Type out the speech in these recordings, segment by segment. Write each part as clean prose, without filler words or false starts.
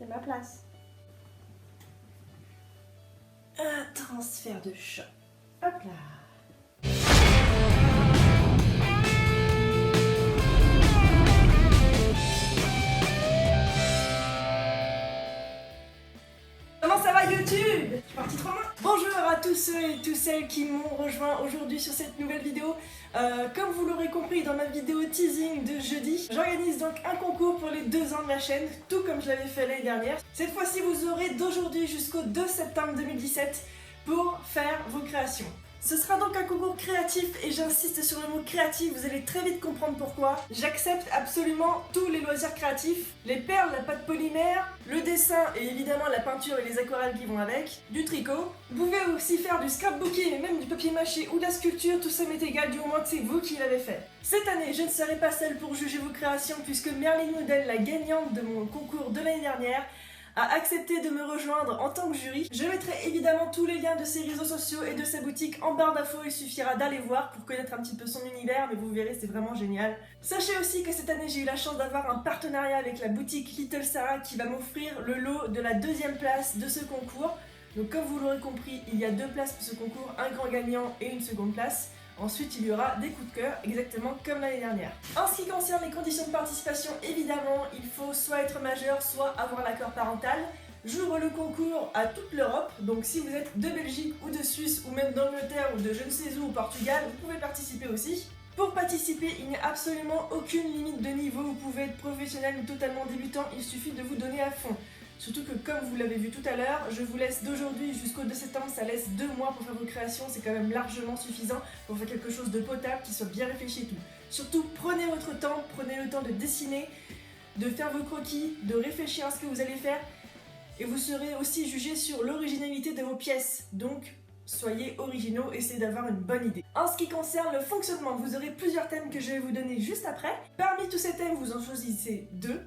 C'est ma place. Un transfert de choc. Hop là. Comment ça va YouTube? Je suis partie trop loin. Bonjour à tous ceux et toutes celles qui m'ont rejoint aujourd'hui sur cette nouvelle vidéo. Comme vous l'aurez compris dans ma vidéo teasing de jeudi, j'organise donc un concours pour les 2 ans de ma chaîne, tout comme je l'avais fait l'année dernière. Cette fois-ci, vous aurez d'aujourd'hui jusqu'au 2 septembre 2017 pour faire vos créations. Ce sera donc un concours créatif et j'insiste sur le mot créatif, vous allez très vite comprendre pourquoi. J'accepte absolument tous les loisirs créatifs, les perles, la pâte polymère, le dessin et évidemment la peinture et les aquarelles qui vont avec, du tricot. Vous pouvez aussi faire du scrapbooking et même du papier mâché ou de la sculpture, tout ça m'est égal du moment que c'est vous qui l'avez fait. Cette année, je ne serai pas seule pour juger vos créations puisque Merlin Woodell, la gagnante de mon concours de l'année dernière, a accepté de me rejoindre en tant que jury. Je mettrai évidemment tous les liens de ses réseaux sociaux et de sa boutique en barre d'infos, il suffira d'aller voir pour connaître un petit peu son univers, mais vous verrez, c'est vraiment génial. Sachez aussi que cette année, j'ai eu la chance d'avoir un partenariat avec la boutique Little Sarah qui va m'offrir le lot de la 2e place de ce concours. Donc comme vous l'aurez compris, il y a 2 places pour ce concours, un grand gagnant et une seconde place. Ensuite, il y aura des coups de cœur, exactement comme l'année dernière. En ce qui concerne les conditions de participation, évidemment, il faut soit être majeur, soit avoir l'accord parental. J'ouvre le concours à toute l'Europe, donc si vous êtes de Belgique ou de Suisse ou même d'Angleterre ou de je ne sais où, au Portugal, vous pouvez participer aussi. Pour participer, il n'y a absolument aucune limite de niveau, vous pouvez être professionnel ou totalement débutant, il suffit de vous donner à fond. Surtout que comme vous l'avez vu tout à l'heure, je vous laisse d'aujourd'hui jusqu'au 2 septembre, ça laisse 2 mois pour faire vos créations, c'est quand même largement suffisant pour faire quelque chose de potable, qui soit bien réfléchi et tout. Surtout prenez votre temps, prenez le temps de dessiner, de faire vos croquis, de réfléchir à ce que vous allez faire et vous serez aussi jugé sur l'originalité de vos pièces. Donc soyez originaux, essayez d'avoir une bonne idée. En ce qui concerne le fonctionnement, vous aurez plusieurs thèmes que je vais vous donner juste après. Parmi tous ces thèmes, vous en choisissez 2.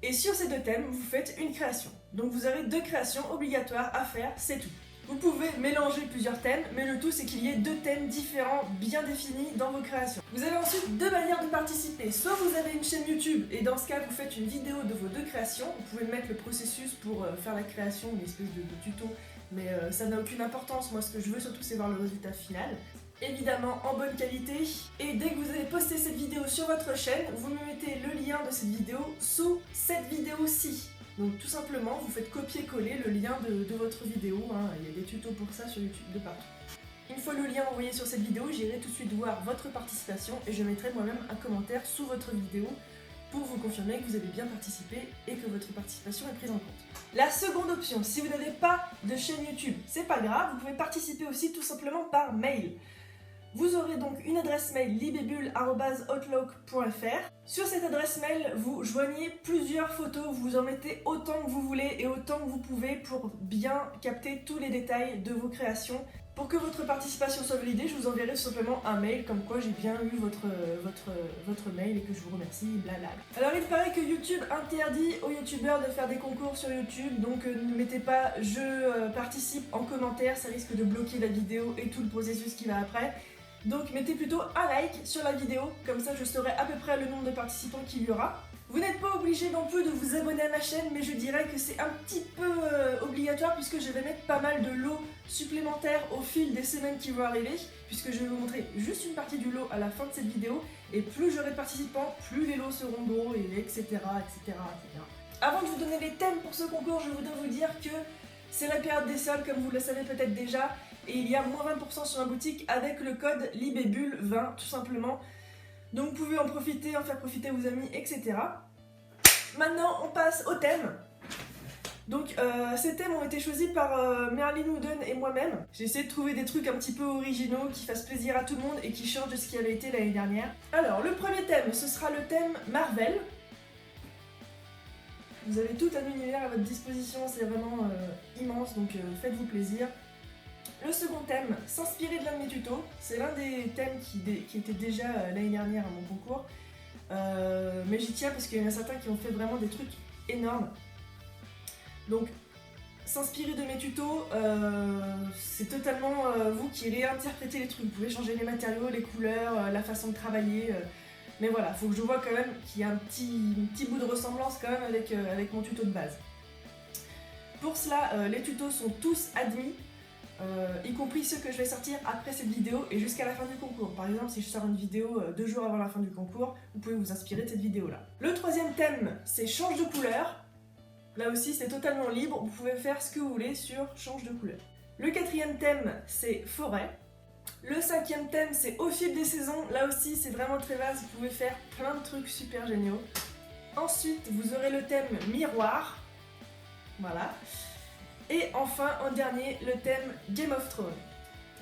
Et sur ces 2 thèmes, vous faites une création. Donc vous avez 2 créations obligatoires à faire, c'est tout. Vous pouvez mélanger plusieurs thèmes, mais le tout c'est qu'il y ait 2 thèmes différents bien définis dans vos créations. Vous avez ensuite 2 manières de participer. Soit vous avez une chaîne YouTube, et dans ce cas vous faites une vidéo de vos 2 créations. Vous pouvez mettre le processus pour faire la création, une espèce de tuto, mais ça n'a aucune importance. Moi ce que je veux surtout c'est voir le résultat final. Évidemment en bonne qualité, et dès que vous avez posté cette vidéo sur votre chaîne, vous me mettez le lien de cette vidéo sous cette vidéo-ci. Donc tout simplement, vous faites copier-coller le lien de votre vidéo, hein. Il y a des tutos pour ça sur YouTube de partout. Une fois le lien envoyé sur cette vidéo, j'irai tout de suite voir votre participation et je mettrai moi-même un commentaire sous votre vidéo pour vous confirmer que vous avez bien participé et que votre participation est prise en compte. La seconde option, si vous n'avez pas de chaîne YouTube, c'est pas grave, vous pouvez participer aussi tout simplement par mail. Vous aurez donc une adresse mail libébule@outlook.fr. Sur cette adresse mail, vous joignez plusieurs photos, vous en mettez autant que vous voulez et autant que vous pouvez pour bien capter tous les détails de vos créations. Pour que votre participation soit validée, je vous enverrai tout simplement un mail comme quoi j'ai bien eu votre mail et que je vous remercie, blablabla. Alors il paraît que YouTube interdit aux youtubeurs de faire des concours sur YouTube, donc ne mettez pas je participe en commentaire, ça risque de bloquer la vidéo et tout le processus qui va après. Donc mettez plutôt un like sur la vidéo, comme ça je saurai à peu près le nombre de participants qu'il y aura. Vous n'êtes pas obligé non plus de vous abonner à ma chaîne, mais je dirais que c'est un petit peu obligatoire puisque je vais mettre pas mal de lots supplémentaires au fil des semaines qui vont arriver, puisque je vais vous montrer juste une partie du lot à la fin de cette vidéo, et plus j'aurai de participants, plus les lots seront gros, et etc. Avant de vous donner les thèmes pour ce concours, je voudrais vous dire que c'est la période des soldes, comme vous le savez peut-être déjà, et il y a moins 20% sur ma boutique avec le code LIBÉBULE20 tout simplement. Donc vous pouvez en profiter, en faire profiter vos amis, etc. Maintenant on passe aux thèmes. Donc ces thèmes ont été choisis par Merlin Woodell et moi-même. J'ai essayé de trouver des trucs un petit peu originaux qui fassent plaisir à tout le monde et qui changent de ce qui avait été l'année dernière. Alors le premier thème, ce sera le thème Marvel. Vous avez tout un univers à votre disposition, c'est vraiment immense, donc faites-vous plaisir. Le second thème, s'inspirer de l'un de mes tutos. C'est l'un des thèmes qui était déjà l'année dernière à mon concours. Mais j'y tiens parce qu'il y en a certains qui ont fait vraiment des trucs énormes. Donc, s'inspirer de mes tutos, c'est totalement vous qui réinterprétez les trucs. Vous pouvez changer les matériaux, les couleurs, la façon de travailler. Mais voilà, faut que je vois quand même qu'il y a un petit bout de ressemblance quand même avec mon tuto de base. Pour cela, les tutos sont tous admis, y compris ceux que je vais sortir après cette vidéo et jusqu'à la fin du concours. Par exemple, si je sors une vidéo 2 jours avant la fin du concours, vous pouvez vous inspirer de cette vidéo-là. Le troisième thème, c'est change de couleur. Là aussi, c'est totalement libre, vous pouvez faire ce que vous voulez sur change de couleur. Le quatrième thème, c'est forêt. Le cinquième thème, c'est au fil des saisons. Là aussi, c'est vraiment très vaste, vous pouvez faire plein de trucs super géniaux. Ensuite, vous aurez le thème miroir. Voilà. Et enfin, en dernier, le thème Game of Thrones.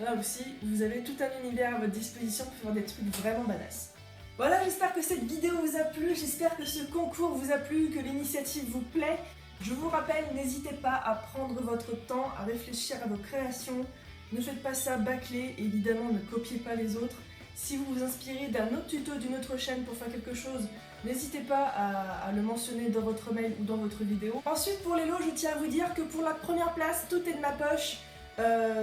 Là aussi, vous avez tout un univers à votre disposition pour faire des trucs vraiment badass. Voilà, j'espère que cette vidéo vous a plu, j'espère que ce concours vous a plu, que l'initiative vous plaît. Je vous rappelle, n'hésitez pas à prendre votre temps, à réfléchir à vos créations. Ne faites pas ça bâclé, évidemment, ne copiez pas les autres. Si vous vous inspirez d'un autre tuto d'une autre chaîne pour faire quelque chose, n'hésitez pas à le mentionner dans votre mail ou dans votre vidéo. Ensuite, pour les lots, je tiens à vous dire que pour la première place, tout est de ma poche.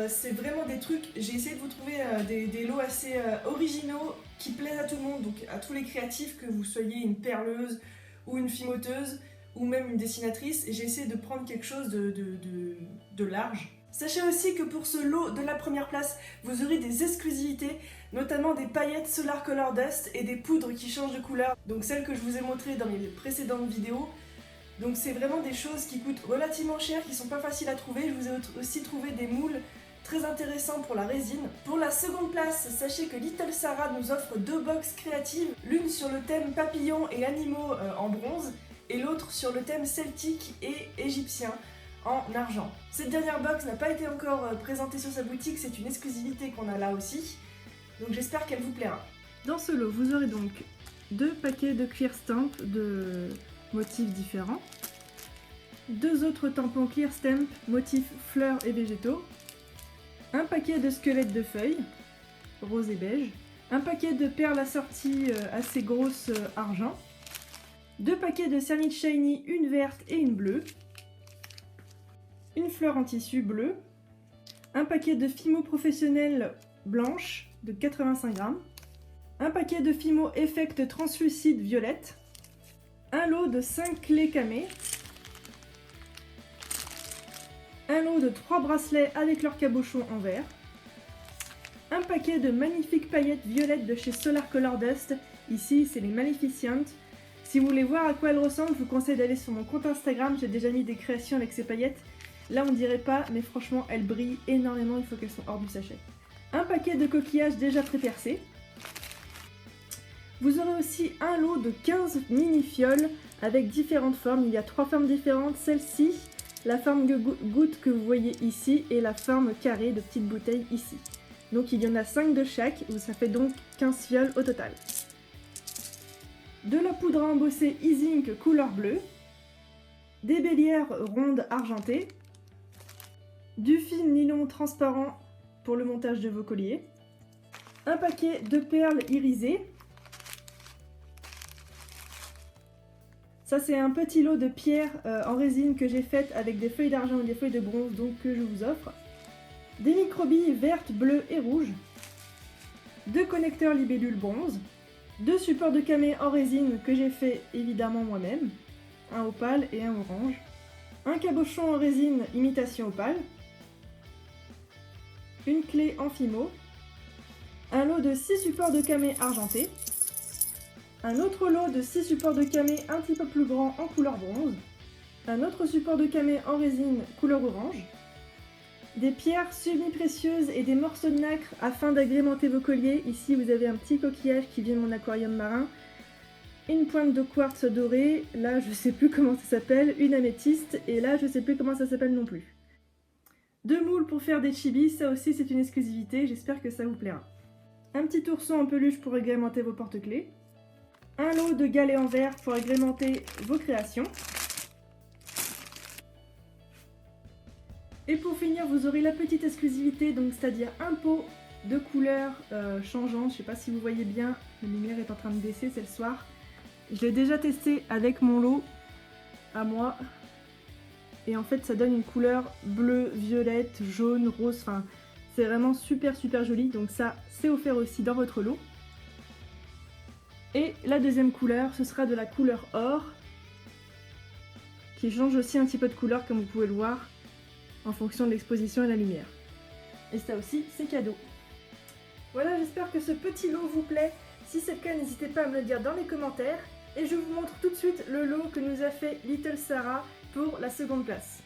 C'est vraiment des trucs, j'ai essayé de vous trouver des lots assez originaux qui plaisent à tout le monde, donc à tous les créatifs, que vous soyez une perleuse ou une fimoteuse ou même une dessinatrice, et j'ai essayé de prendre quelque chose de large. Sachez aussi que pour ce lot de la première place, vous aurez des exclusivités, notamment des paillettes Solar Color Dust et des poudres qui changent de couleur, donc celles que je vous ai montrées dans mes précédentes vidéos. Donc c'est vraiment des choses qui coûtent relativement cher, qui sont pas faciles à trouver. Je vous ai aussi trouvé des moules très intéressants pour la résine. Pour la seconde place, sachez que Little Sarah nous offre 2 box créatives, l'une sur le thème papillons et animaux en bronze, et l'autre sur le thème celtique et égyptien en argent. Cette dernière box n'a pas été encore présentée sur sa boutique, c'est une exclusivité qu'on a là aussi, donc j'espère qu'elle vous plaira. Dans ce lot, vous aurez donc 2 paquets de clear stamp de motifs différents, 2 autres tampons clear stamp motifs fleurs et végétaux, un paquet de squelettes de feuilles, rose et beige, un paquet de perles assorties assez grosses argent, 2 paquets de cernite shiny, une verte et une bleue, une fleur en tissu bleu, un paquet de Fimo professionnelle blanche de 85 grammes, un paquet de Fimo Effect translucide violette, un lot de 5 clés camées, un lot de 3 bracelets avec leur cabochon en verre, un paquet de magnifiques paillettes violettes de chez Solar Color Dust, ici c'est les Maleficent. Si vous voulez voir à quoi elles ressemblent, je vous conseille d'aller sur mon compte Instagram, j'ai déjà mis des créations avec ces paillettes. Là on dirait pas, mais franchement elles brillent énormément une fois qu'elles sont hors du sachet. Un paquet de coquillages déjà pré-percés. Vous aurez aussi un lot de 15 mini-fioles avec différentes formes. Il y a 3 formes différentes, celle-ci, la forme goutte que vous voyez ici et la forme carrée de petite bouteille ici. Donc il y en a 5 de chaque, ça fait donc 15 fioles au total. De la poudre à embosser Easy Ink couleur bleue, des bélières rondes argentées, du fil nylon transparent pour le montage de vos colliers, un paquet de perles irisées. Ça c'est un petit lot de pierres en résine que j'ai faites avec des feuilles d'argent et des feuilles de bronze, donc que je vous offre. Des microbilles vertes, bleues et rouges. 2 connecteurs libellules bronze. 2 supports de camé en résine que j'ai fait évidemment moi-même. Un opale et un orange. Un cabochon en résine imitation opale. Une clé en Fimo. Un lot de 6 supports de camé argentés. Un autre lot de 6 supports de camé un petit peu plus grand en couleur bronze. Un autre support de camé en résine couleur orange. Des pierres semi-précieuses et des morceaux de nacre afin d'agrémenter vos colliers. Ici vous avez un petit coquillage qui vient de mon aquarium marin. Une pointe de quartz doré, là je sais plus comment ça s'appelle, une améthyste, et là je sais plus comment ça s'appelle non plus. 2 moules pour faire des chibis, ça aussi c'est une exclusivité, j'espère que ça vous plaira. Un petit ourson en peluche pour agrémenter vos porte-clés. Un lot de galets en verre pour agrémenter vos créations. Et pour finir, vous aurez la petite exclusivité, donc c'est-à-dire un pot de couleurs changeantes. Je sais pas si vous voyez bien, la lumière est en train de baisser, c'est le soir. Je l'ai déjà testé avec mon lot à moi. Et en fait, ça donne une couleur bleue, violette, jaune, rose. Enfin, c'est vraiment super joli. Donc ça, c'est offert aussi dans votre lot. Et la deuxième couleur, ce sera de la couleur or. qui change aussi un petit peu de couleur comme vous pouvez le voir en fonction de l'exposition et de la lumière. Et ça aussi, c'est cadeau. Voilà, j'espère que ce petit lot vous plaît. Si c'est le cas, n'hésitez pas à me le dire dans les commentaires. Et je vous montre tout de suite le lot que nous a fait Little Sarah pour la seconde place.